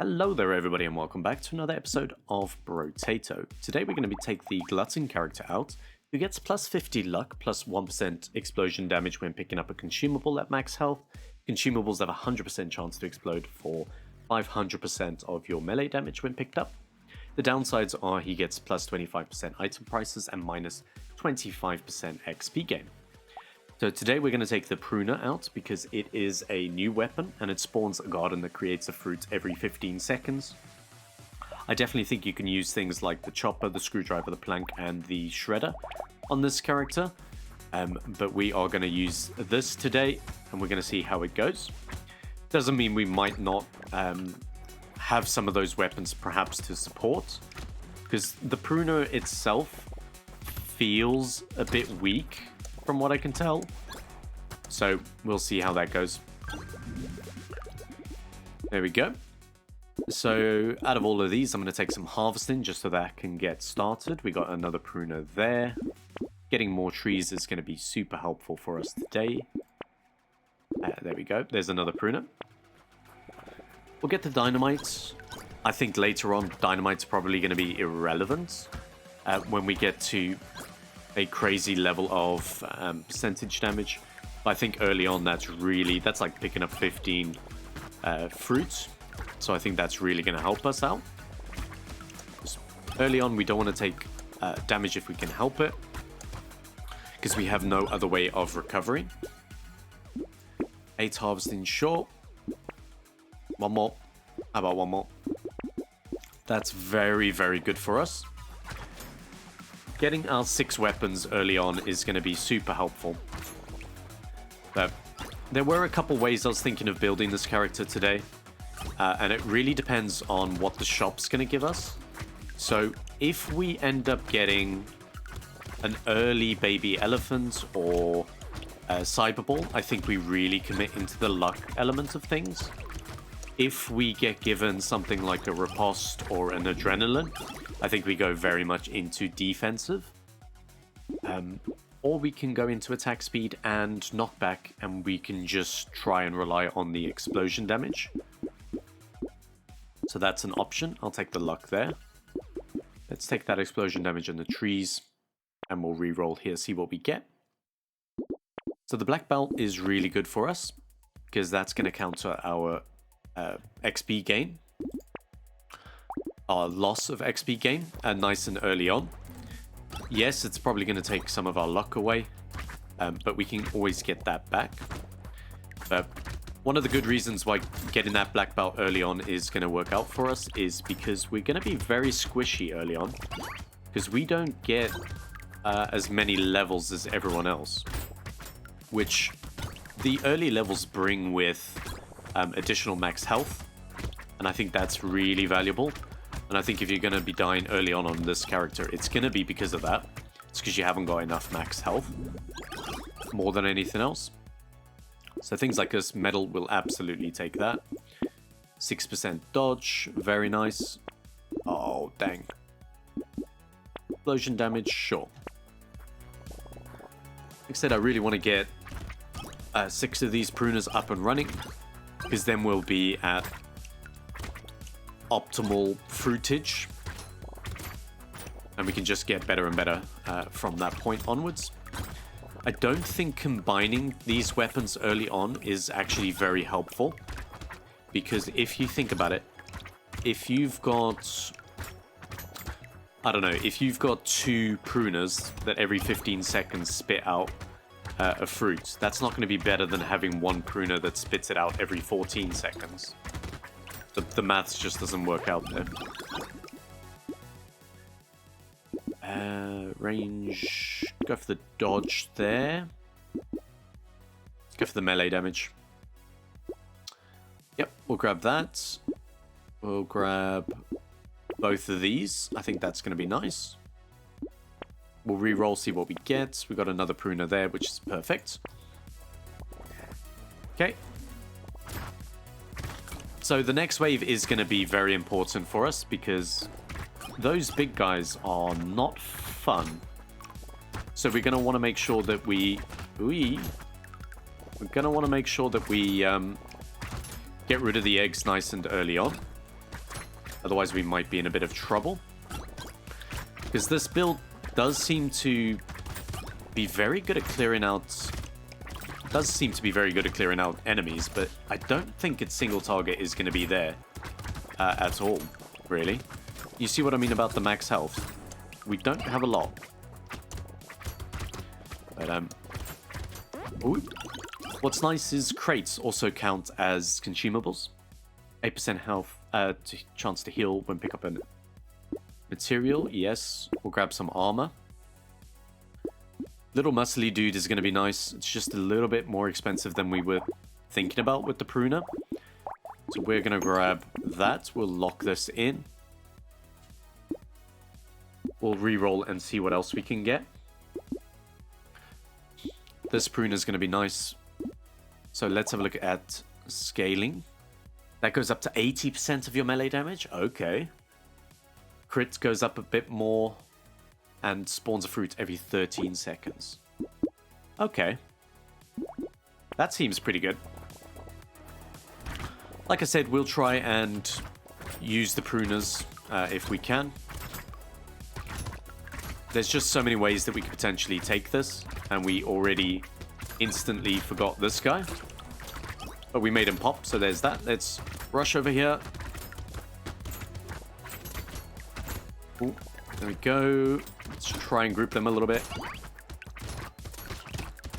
Hello there everybody and welcome back to another episode of Brotato. Today we're going to be taking the Glutton character out, who gets plus 50 luck, plus 1% explosion damage when picking up a consumable at max health. Consumables have a 100% chance to explode for 500% of your melee damage when picked up. The downsides are he gets plus 25% item prices and minus 25% XP gain. So today we're going to take the Pruner out because it is a new weapon and it spawns a garden that creates a fruit every 15 seconds. I definitely think you can use things like the chopper, the screwdriver, the plank and the shredder on this character. But we are going to use this today and we're going to see how it goes. Doesn't mean we might not have some of those weapons perhaps to support, because the Pruner itself feels a bit weak from what I can tell. So we'll see how that goes. There we go. So out of all of these, I'm going to take some harvesting just so that I can get started. We got another Pruner there. Getting more trees is going to be super helpful for us today. There we go. There's another Pruner. We'll get the dynamite. I think later on, dynamite's probably going to be irrelevant when we get to a crazy level of percentage damage. But I think early on, that's like picking up 15 fruits. So I think that's really going to help us out. Just early on, we don't want to take damage if we can help it, because we have no other way of recovering. 8 harvesting short. One more. How about one more? That's very, very good for us. Getting our 6 weapons early on is going to be super helpful. But there were a couple ways I was thinking of building this character today. And it really depends on what the shop's going to give us. So if we end up getting an early baby elephant or a cyberball, I think we really commit into the luck element of things. If we get given something like a riposte or an adrenaline, I think we go very much into defensive. Or we can go into attack speed and knockback, and we can just try and rely on the explosion damage. So that's an option. I'll take the luck there. Let's take that explosion damage on the trees, and we'll re-roll here, see what we get. So the black belt is really good for us, because that's going to counter our XP gain. Our loss of XP gain, nice and early on. Yes, it's probably going to take some of our luck away, but we can always get that back. But one of the good reasons why getting that black belt early on is going to work out for us is because we're going to be very squishy early on, because we don't get as many levels as everyone else, which the early levels bring with additional max health, and I think that's really valuable. And I think if you're going to be dying early on this character, it's going to be because of that. It's because you haven't got enough max health, more than anything else. So things like this, metal will absolutely take that. 6% dodge, very nice. Oh, dang. Explosion damage, sure. Like I said, I really want to get 6 of these pruners up and running, because then we'll be at optimal fruitage, and we can just get better and better from that point onwards. I don't think combining these weapons early on is actually very helpful, because if you think about it, if you've got, I don't know, if you've got 2 pruners that every 15 seconds spit out a fruit, that's not going to be better than having 1 pruner that spits it out every 14 seconds. The maths just doesn't work out there. Range. Go for the dodge there. Let's go for the melee damage. Yep, we'll grab that. We'll grab both of these. I think that's going to be nice. We'll re-roll, see what we get. We got another pruner there, which is perfect. Okay. So the next wave is going to be very important for us, because those big guys are not fun. So we're going to want to make sure that we're going to want to make sure that we get rid of the eggs nice and early on. Otherwise, we might be in a bit of trouble. Because this build does seem to be very good at clearing out... does seem to be very good at clearing out enemies, but I don't think its single target is going to be there at all, really. You see what I mean about the max health? We don't have a lot. But, ooh. What's nice is crates also count as consumables. 8% health, chance to heal when pick up a material. Yes, we'll grab some armor. Little muscly dude is going to be nice. It's just a little bit more expensive than we were thinking about with the pruner. So we're going to grab that. We'll lock this in. We'll re-roll and see what else we can get. This pruner is going to be nice. So let's have a look at scaling. That goes up to 80% of your melee damage. Okay. Crit goes up a bit more. And spawns a fruit every 13 seconds. Okay. That seems pretty good. Like I said, we'll try and use the pruners if we can. There's just so many ways that we could potentially take this. And we already instantly forgot this guy. But we made him pop, so there's that. Let's rush over here. Ooh, there we go. Let's try and group them a little bit.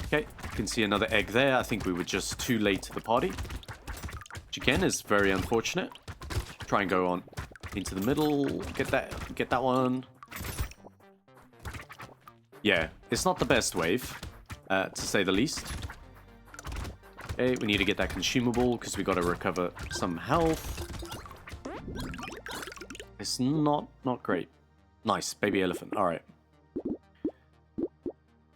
Okay, you can see another egg there. I think we were just too late to the party. Which again is very unfortunate. Try and go on into the middle. Get that one. Yeah, it's not the best wave, to say the least. Okay, we need to get that consumable because we got to recover some health. It's not great. Nice, baby elephant. All right.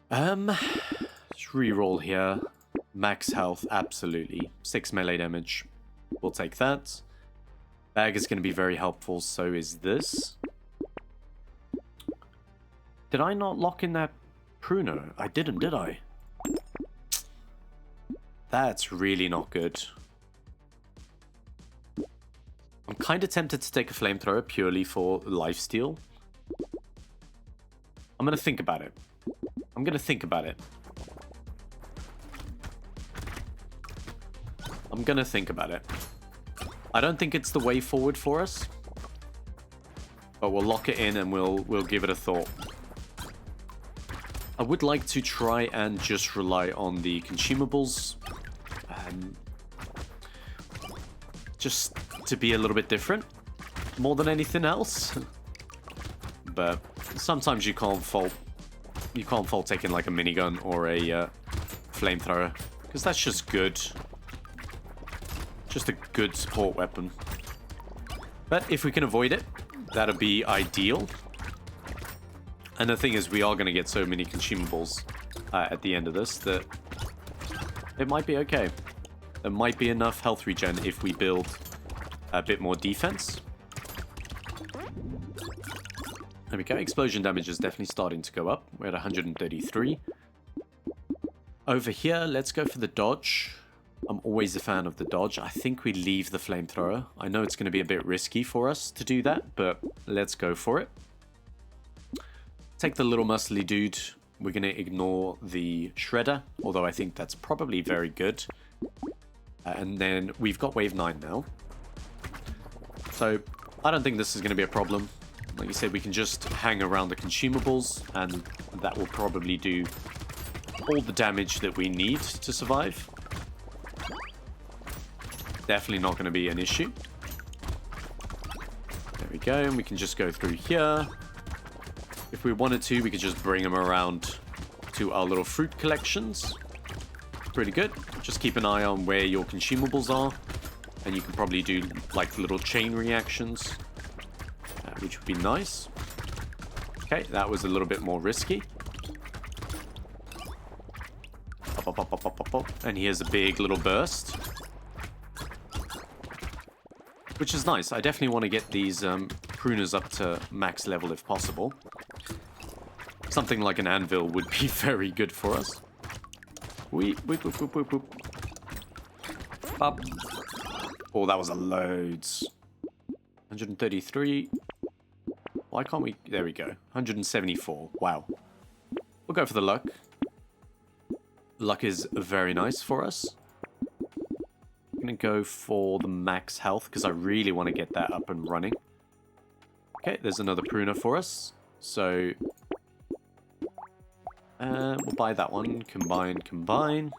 Let's re-roll here. Max health, absolutely. 6 melee damage. We'll take that. Bag is going to be very helpful. So is this. Did I not lock in that pruner? I didn't, did I? That's really not good. I'm kind of tempted to take a flamethrower purely for lifesteal. I'm going to think about it. I'm going to think about it. I'm going to think about it. I don't think it's the way forward for us. But we'll lock it in and we'll give it a thought. I would like to try and just rely on the consumables. Just to be a little bit different. More than anything else. But sometimes you can't fault taking like a minigun or a flamethrower. Because that's just good. Just a good support weapon. But if we can avoid it, that'll be ideal. And the thing is, we are going to get so many consumables at the end of this that it might be okay. There might be enough health regen if we build a bit more defense. There we go. Explosion damage is definitely starting to go up. We're at 133. Over here, let's go for the dodge. I'm always a fan of the dodge. I think we leave the flamethrower. I know it's going to be a bit risky for us to do that, but let's go for it. Take the little muscly dude. We're going to ignore the shredder, although I think that's probably very good. And then we've got wave 9 now. So I don't think this is going to be a problem. Like you said, we can just hang around the consumables, and that will probably do all the damage that we need to survive. Definitely not going to be an issue. There we go, and we can just go through here. If we wanted to, we could just bring them around to our little fruit collections. Pretty good. Just keep an eye on where your consumables are, and you can probably do like little chain reactions, which would be nice. Okay, that was a little bit more risky. Pop, pop, pop, pop, pop, pop. And here's a big little burst, which is nice. I definitely want to get these pruners up to max level if possible. Something like an anvil would be very good for us. Weep, weep, weep, weep, weep, weep. Up. Oh, that was a loads. 133. Why can't we? There we go. 174. Wow. We'll go for the luck. Luck is very nice for us. I'm going to go for the max health because I really want to get that up and running. Okay, there's another pruner for us. So, we'll buy that one. Combine.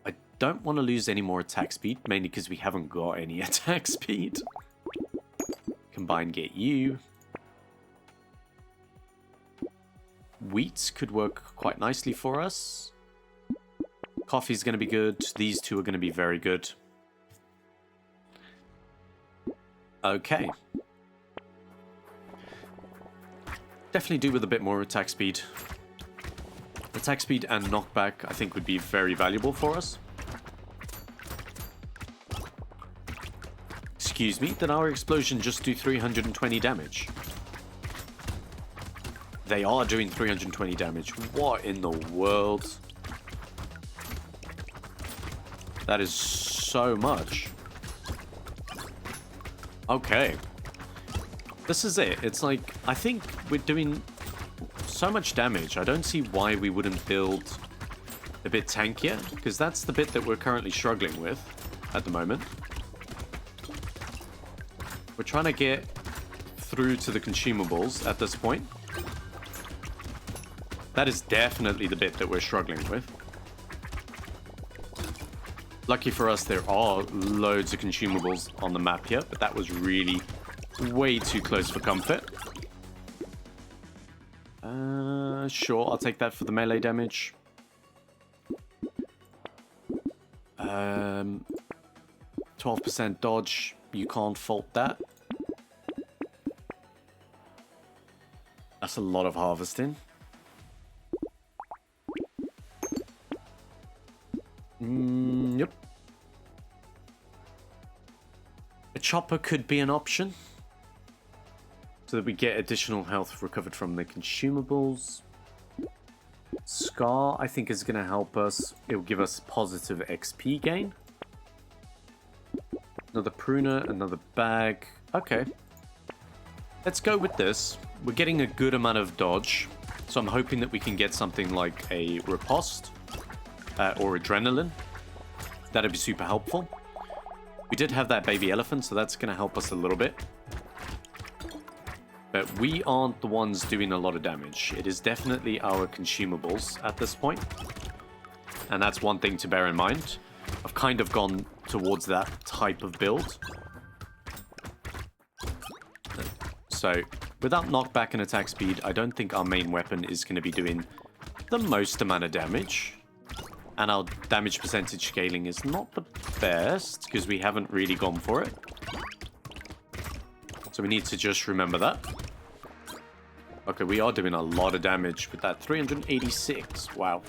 I don't want to lose any more attack speed, mainly because we haven't got any attack speed. Combine, get you. Wheat could work quite nicely for us. Coffee's going to be good. These two are going to be very good. Okay. Definitely do with a bit more attack speed. Attack speed and knockback, I think, would be very valuable for us. Excuse me, did our explosion just do 320 damage? They are doing 320 damage. What in the world? That is so much. Okay. This is it. It's like, I think we're doing so much damage. I don't see why we wouldn't build a bit tankier, because that's the bit that we're currently struggling with at the moment. We're trying to get through to the consumables at this point. That is definitely the bit that we're struggling with. Lucky for us, there are loads of consumables on the map here, but that was really way too close for comfort. Sure, I'll take that for the melee damage. 12% dodge, you can't fault that. That's a lot of harvesting. Yep. A chopper could be an option, so that we get additional health recovered from the consumables. Scar, I think, is going to help us. It will give us positive XP gain. Another pruner, another bag. Okay. Let's go with this. We're getting a good amount of dodge, so I'm hoping that we can get something like a riposte or adrenaline. That'd be super helpful. We did have that baby elephant, so that's going to help us a little bit. But we aren't the ones doing a lot of damage. It is definitely our consumables at this point. And that's one thing to bear in mind. I've kind of gone towards that type of build. So, without knockback and attack speed, I don't think our main weapon is going to be doing the most amount of damage. And our damage percentage scaling is not the best, because we haven't really gone for it. So we need to just remember that. Okay, we are doing a lot of damage with that 386. Wow.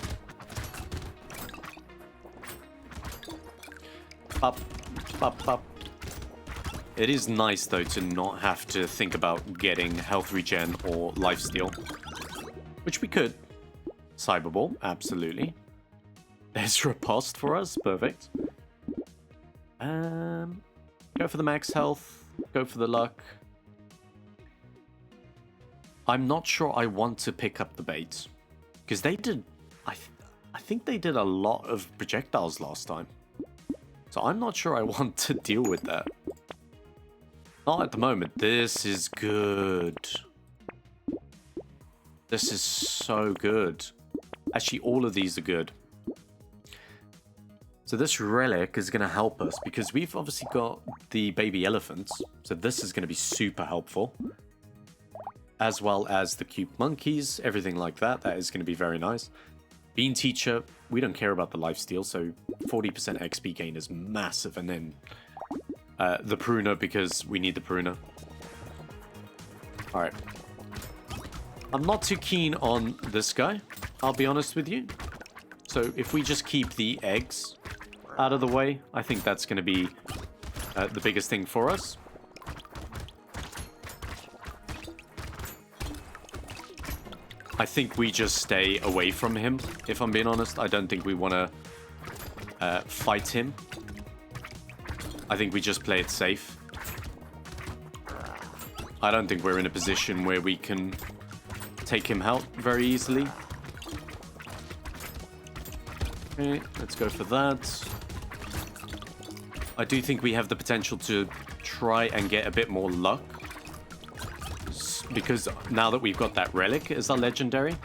Up, up, up. It is nice, though, to not have to think about getting health regen or lifesteal. Which we could. Cyberball, absolutely. There's riposte for us, perfect. Go for the max health. Go for the luck. I'm not sure I want to pick up the bait. Because they did... I think they did a lot of projectiles last time. So I'm not sure I want to deal with that. Not at the moment. This is good. This is so good. Actually, all of these are good. So this relic is going to help us because we've obviously got the baby elephants. So this is going to be super helpful. As well as the cute monkeys, everything like that. That is going to be very nice. Bean Teacher, we don't care about the lifesteal, so 40% XP gain is massive. And then the Pruner, because we need the Pruner. Alright. I'm not too keen on this guy, I'll be honest with you. So if we just keep the eggs out of the way, I think that's going to be the biggest thing for us. I think we just stay away from him, if I'm being honest. I don't think we want to fight him. I think we just play it safe. I don't think we're in a position where we can take him out very easily. Okay, let's go for that. I do think we have the potential to try and get a bit more luck. Because now that we've got that relic as our legendary,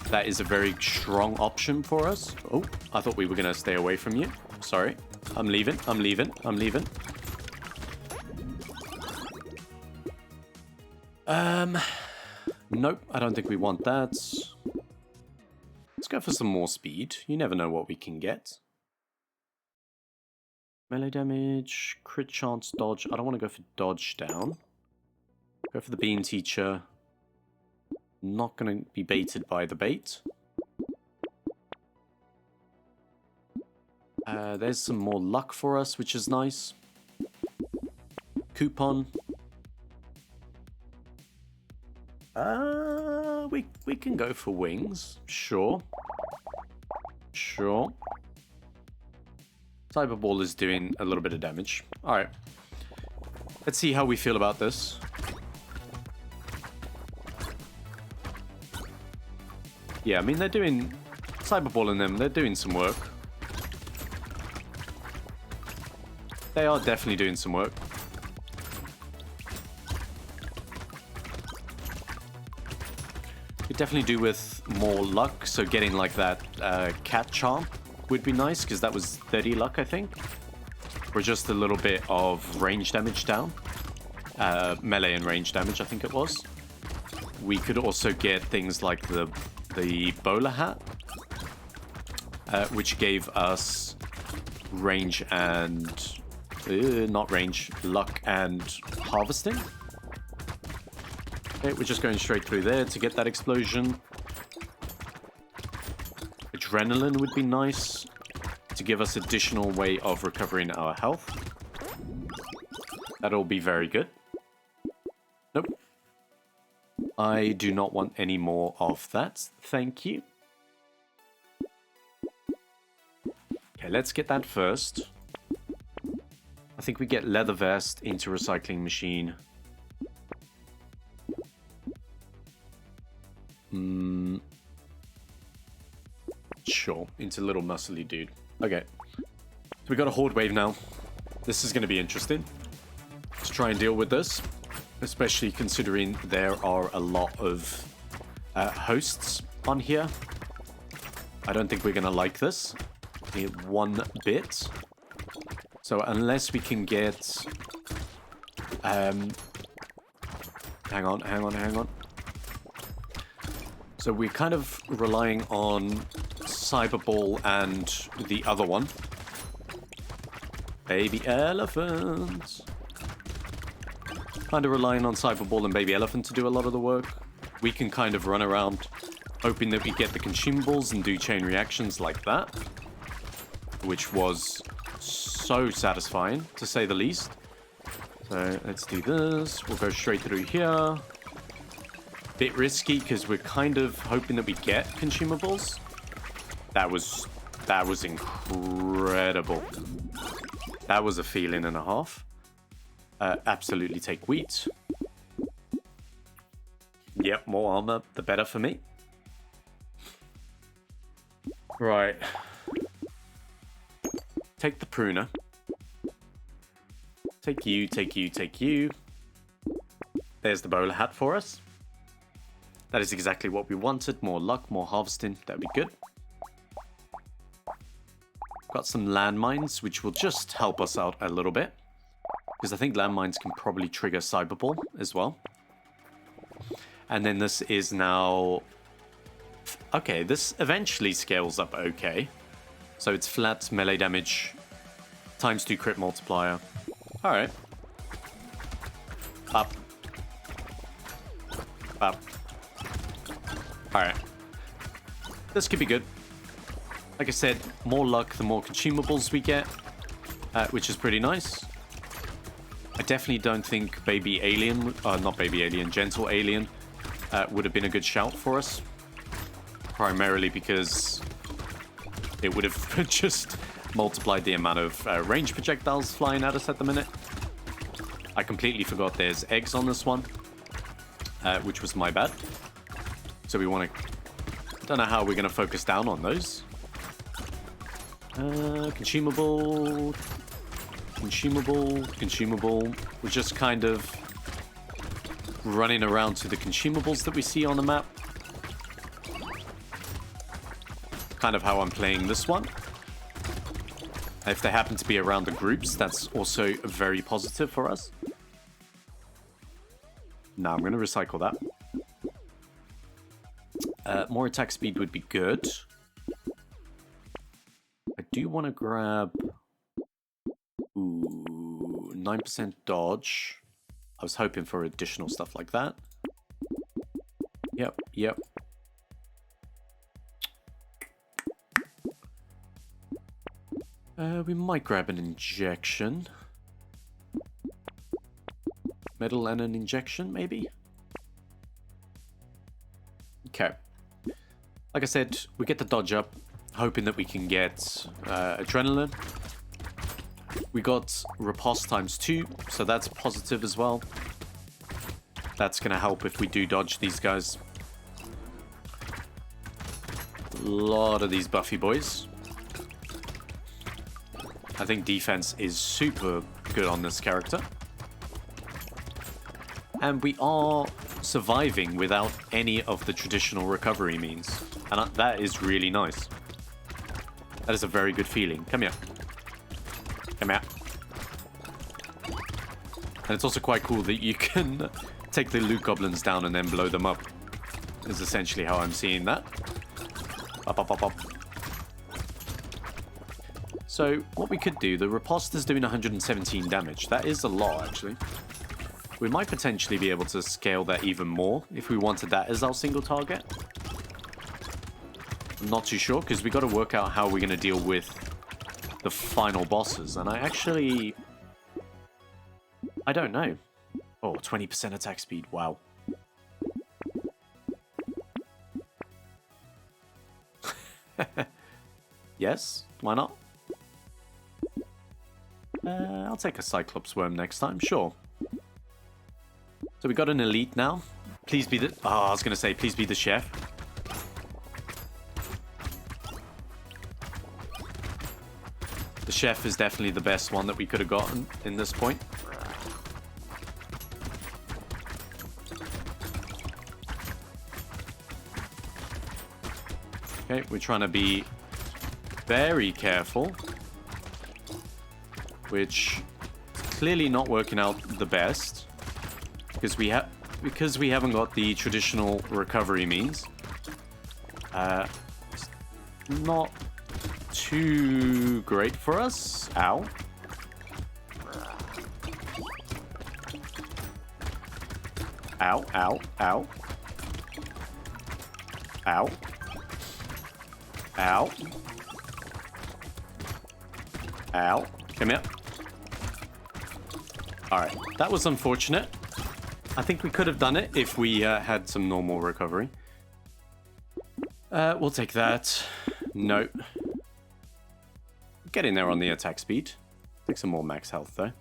that is a very strong option for us. Oh, I thought we were going to stay away from you. Sorry. I'm leaving. I'm leaving. I'm leaving. Nope. I don't think we want that. Let's go for some more speed. You never know what we can get. Melee damage, crit chance, dodge. I don't want to go for dodge down. Go for the bean teacher. Not going to be baited by the bait. There's some more luck for us, which is nice. Coupon. We can go for wings. Sure. Sure. Cyberball is doing a little bit of damage. Alright. Let's see how we feel about this. Yeah, I mean, they're doing... Cyberball and them, they're doing some work. They are definitely doing some work. Could definitely do with more luck, so getting like that cat charm would be nice, because that was 30 luck, I think. Or just a little bit of range damage down. Melee and range damage, I think it was. We could also get things like the bowler hat, which gave us range and... not range, luck and harvesting. Okay, we're just going straight through there to get that explosion. Adrenaline would be nice to give us additional way of recovering our health. That'll be very good. Nope. I do not want any more of that. Thank you. Okay, let's get that first. I think we get leather vest into recycling machine. Sure, into little muscly dude. Okay. So we got a horde wave now. This is going to be interesting. Let's try and deal with this. Especially considering there are a lot of hosts on here. I don't think we're going to like this one bit. So unless we can get... hang on. So we're kind of relying on Cyberball and the other one. Baby Elephant. Kind of relying on Cyberball and Baby Elephant to do a lot of the work. We can kind of run around hoping that we get the consumables and do chain reactions like that. Which was so satisfying, to say the least. So let's do this. We'll go straight through here. Bit risky because we're kind of hoping that we get consumables. That was incredible. That was a feeling and a half. Absolutely take wheat. Yep, more armor, the better for me. Right. Take the pruner. Take you, take you, take you. There's the bowler hat for us. That is exactly what we wanted. More luck, more harvesting. That'd be good. Got some landmines, which will just help us out a little bit. Because I think landmines can probably trigger Cyberball as well. And then this is now... Okay, this eventually scales up okay. So it's flat melee damage times 2 crit multiplier. Alright. Up. Up. Alright. This could be good. Like I said, more luck the more consumables we get, which is pretty nice. I definitely don't think Baby Alien, not Baby Alien, Gentle Alien, would have been a good shout for us. Primarily because it would have just multiplied the amount of range projectiles flying at us at the minute. I completely forgot there's eggs on this one, which was my bad. So we want to... Don't know how we're going to focus down on those. Consumable. We're just kind of running around to the consumables that we see on the map. Kind of how I'm playing this one. If they happen to be around the groups, that's also very positive for us. Now I'm going to recycle that. More attack speed would be good. I do want to grab... Ooh, 9% dodge. I was hoping for additional stuff like that. Yep. We might grab an injection. Metal and an injection, maybe? Okay. Like I said, we get the dodge up, hoping that we can get adrenaline. We got riposte ×2, so that's positive as well. That's going to help if we do dodge these guys. A lot of these buffy boys. I think defense is super good on this character. And we are surviving without any of the traditional recovery means. And that is really nice. That is a very good feeling. Come here. Come here. And it's also quite cool that you can take the loot goblins down and then blow them up. Is essentially how I'm seeing that. Up. So, what we could do, the riposte is doing 117 damage. That is a lot, actually. We might potentially be able to scale that even more if we wanted that as our single target. I'm not too sure, because we got to work out how we're going to deal with the final bosses. And I don't know. Oh, 20% attack speed. Wow. Yes, why not? I'll take a Cyclops worm next time, sure. So we got an elite now. Please be the... Oh, I was going to say, please be the chef. The chef is definitely the best one that we could have gotten in this point. Okay, we're trying to be very careful. Which is clearly not working out the best. Because we haven't got the traditional recovery means. It's not too great for us. Ow. Ow. Ow. Come here. Alright, that was unfortunate. I think we could have done it if we had some normal recovery. We'll take that. No. Getting there on the attack speed. Take some more max health, though.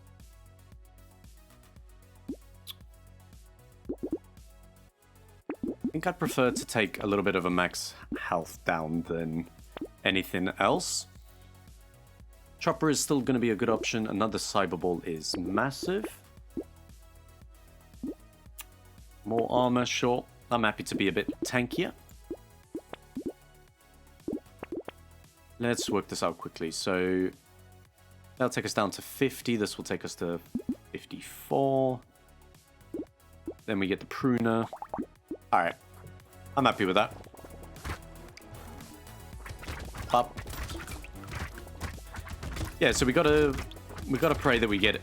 I think I'd prefer to take a little bit of a max health down than anything else. Chopper is still going to be a good option. Another Cyberball is massive. More armor, sure. I'm happy to be a bit tankier. Let's work this out quickly. So that'll take us down to 50. This will take us to 54. Then we get the Pruner. Alright. I'm happy with that. Up. Yeah, so we gotta pray that we get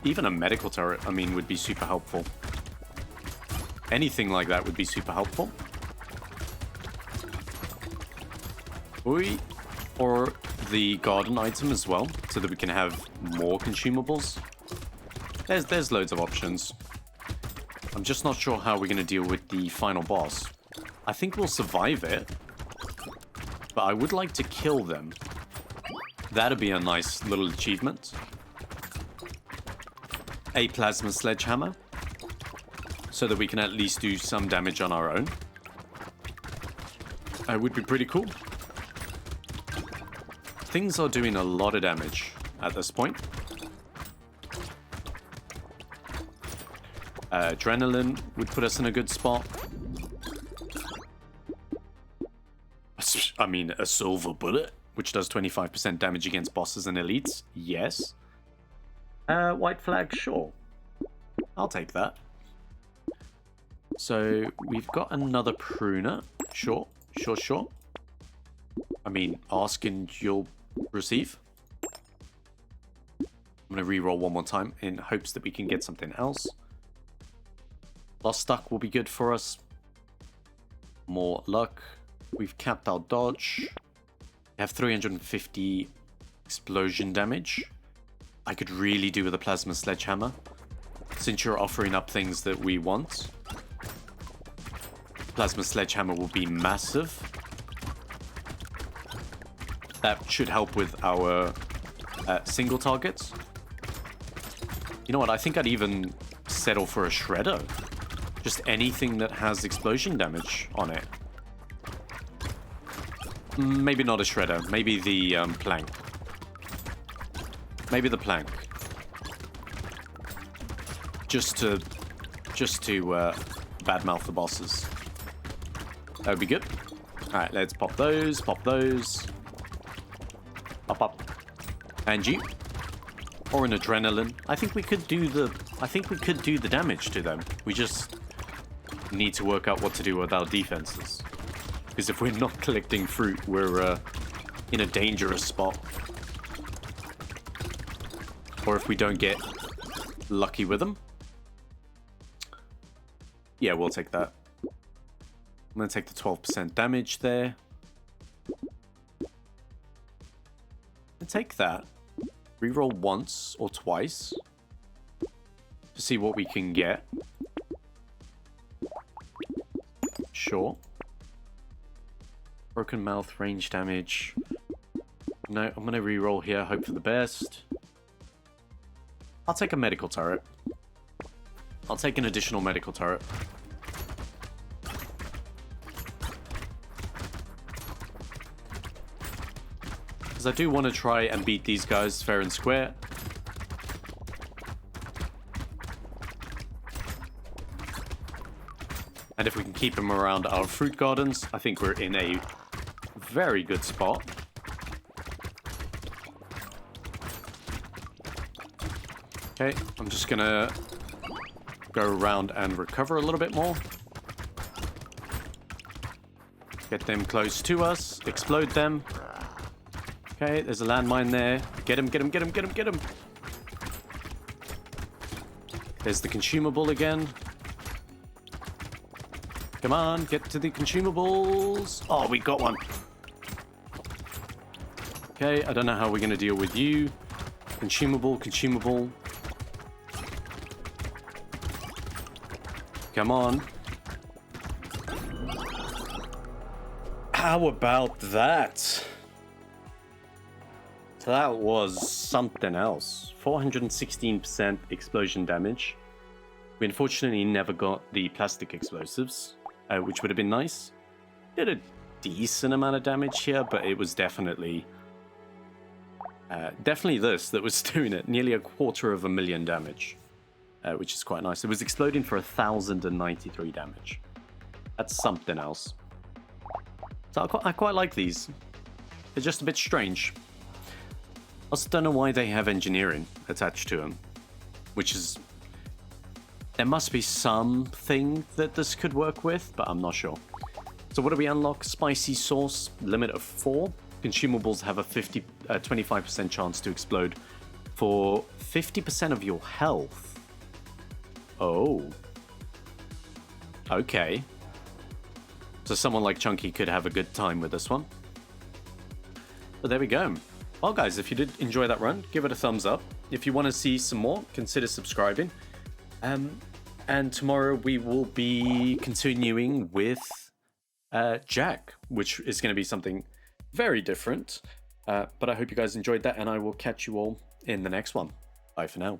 even a medical turret. I mean, would be super helpful. Anything like that would be super helpful. Or the garden item as well, so that we can have more consumables. There's loads of options. I'm just not sure how we're gonna deal with the final boss. I think we'll survive it, but I would like to kill them. That'd be a nice little achievement. A plasma sledgehammer, so that we can at least do some damage on our own. Would be pretty cool. Things are doing a lot of damage at this point. Adrenaline would put us in a good spot. I mean, a silver bullet, which does 25% damage against bosses and elites. Yes. White flag, sure. I'll take that. So, we've got another pruner. Sure. Sure. I mean, ask and you'll receive. I'm going to re-roll one more time in hopes that we can get something else. Lost Duck will be good for us. More luck. We've capped our dodge. We have 350 explosion damage. I could really do with a plasma sledgehammer, since you're offering up things that we want. Plasma sledgehammer will be massive. That should help with our single targets. You know what? I think I'd even settle for a shredder. Just anything that has explosion damage on it. Maybe not a shredder. Maybe the plank. Maybe the plank. Just to badmouth the bosses. That would be good. Alright, let's pop those, pop those. Pop. And you. Or an adrenaline. I think we could do the damage to them. We just need to work out what to do with our defenses. Because if we're not collecting fruit, we're in a dangerous spot. Or if we don't get lucky with them. Yeah, we'll take that. I'm going to take the 12% damage there. And take that. Reroll once or twice. To see what we can get. Sure. Broken mouth, range damage. No, I'm going to reroll here, hope for the best. I'll take a medical turret. I'll take an additional medical turret. Because I do want to try and beat these guys fair and square. And if we can keep them around our fruit gardens, I think we're in a very good spot. Okay, I'm just gonna go around and recover a little bit more. Get them close to us, explode them. Okay, there's a landmine there. Get him. There's the consumable again. Come on, get to the consumables. Oh, we got one. Okay, I don't know how we're going to deal with you. Consumable. Come on. How about that? That was something else. 416% explosion damage. We unfortunately never got the plastic explosives, which would have been nice. Did a decent amount of damage here, but it was definitely this that was doing it. Nearly 250,000 damage, which is quite nice. It was exploding for 1,093 damage. That's something else. So I quite like these. They're just a bit strange. I also don't know why they have engineering attached to them, which is... There must be something that this could work with, but I'm not sure. So what do we unlock? Spicy sauce, limit of 4. Consumables have a 25% chance to explode for 50% of your health. Oh. Okay. So someone like Chunky could have a good time with this one. But there we go. Well, guys, if you did enjoy that run, give it a thumbs up. If you want to see some more, consider subscribing. And tomorrow we will be continuing with Jack, which is going to be something very different. But I hope you guys enjoyed that, and I will catch you all in the next one. Bye for now.